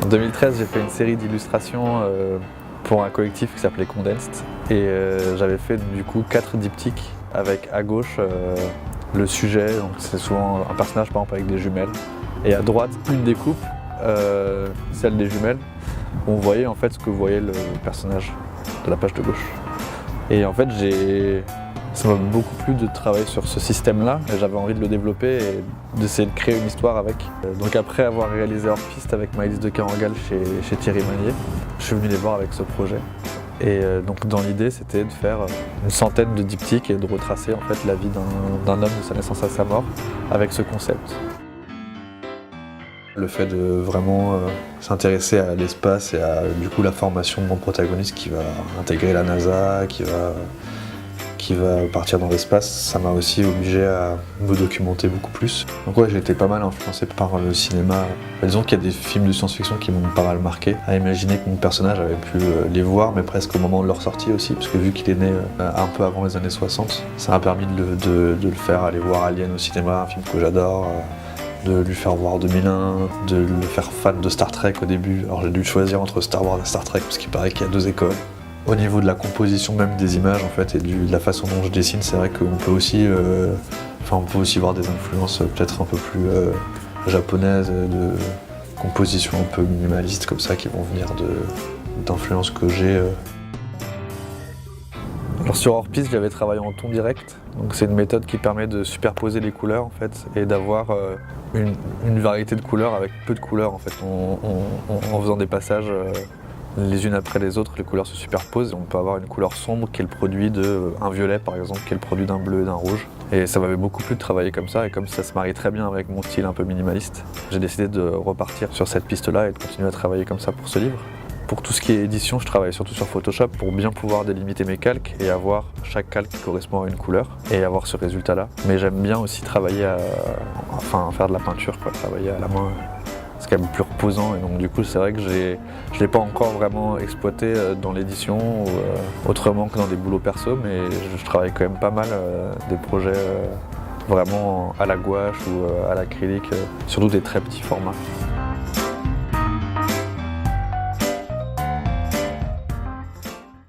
2013, j'ai fait une série d'illustrations pour un collectif qui s'appelait Condensed et j'avais fait du coup 4 diptyques avec à gauche le sujet, donc c'est souvent un personnage par exemple avec des jumelles, et à droite une découpe, celle des jumelles, où on voyait en fait ce que voyait le personnage de la page de gauche. Et en fait ça m'a beaucoup plu de travailler sur ce système-là et j'avais envie de le développer et d'essayer de créer une histoire avec. Donc après avoir réalisé Hors-Piste avec Maëlys de Kerangal chez Thierry Magnier, je suis venu les voir avec ce projet. Et donc dans l'idée c'était de faire une centaine de diptyques et de retracer en fait la vie d'un homme de sa naissance à sa mort avec ce concept. Le fait de vraiment s'intéresser à l'espace et à du coup la formation de mon protagoniste qui va intégrer la NASA, qui va partir dans l'espace, ça m'a aussi obligé à me documenter beaucoup plus. Donc ouais, j'ai été pas mal influencé par le cinéma. Disons qu'il y a des films de science-fiction qui m'ont pas mal marqué, à imaginer que mon personnage avait pu les voir, mais presque au moment de leur sortie aussi, parce que vu qu'il est né un peu avant les années 60, ça m'a permis de le faire aller voir Alien au cinéma, un film que j'adore, de lui faire voir 2001, de le faire fan de Star Trek au début. Alors j'ai dû choisir entre Star Wars et Star Trek, parce qu'il paraît qu'il y a 2 écoles. Au niveau de la composition même des images en fait et de la façon dont je dessine, c'est vrai qu'on peut aussi, voir des influences peut-être un peu plus japonaises, de composition un peu minimaliste comme ça qui vont venir d'influences que j'ai. Alors sur Hors-Piste, j'avais travaillé en ton direct, donc c'est une méthode qui permet de superposer les couleurs en fait et d'avoir une variété de couleurs avec peu de couleurs en fait, en faisant des passages. Les unes après les autres, les couleurs se superposent et on peut avoir une couleur sombre qui est le produit d'un violet par exemple, qui est le produit d'un bleu et d'un rouge. Et ça m'avait beaucoup plu de travailler comme ça et comme ça se marie très bien avec mon style un peu minimaliste, j'ai décidé de repartir sur cette piste-là et de continuer à travailler comme ça pour ce livre. Pour tout ce qui est édition, je travaille surtout sur Photoshop pour bien pouvoir délimiter mes calques et avoir chaque calque qui correspond à une couleur et avoir ce résultat-là. Mais j'aime bien aussi travailler faire de la peinture, travailler à la main. C'est quand même plus reposant et donc du coup c'est vrai que je ne l'ai pas encore vraiment exploité dans l'édition autrement que dans des boulots perso, mais je travaille quand même pas mal des projets vraiment à la gouache ou à l'acrylique, surtout des très petits formats.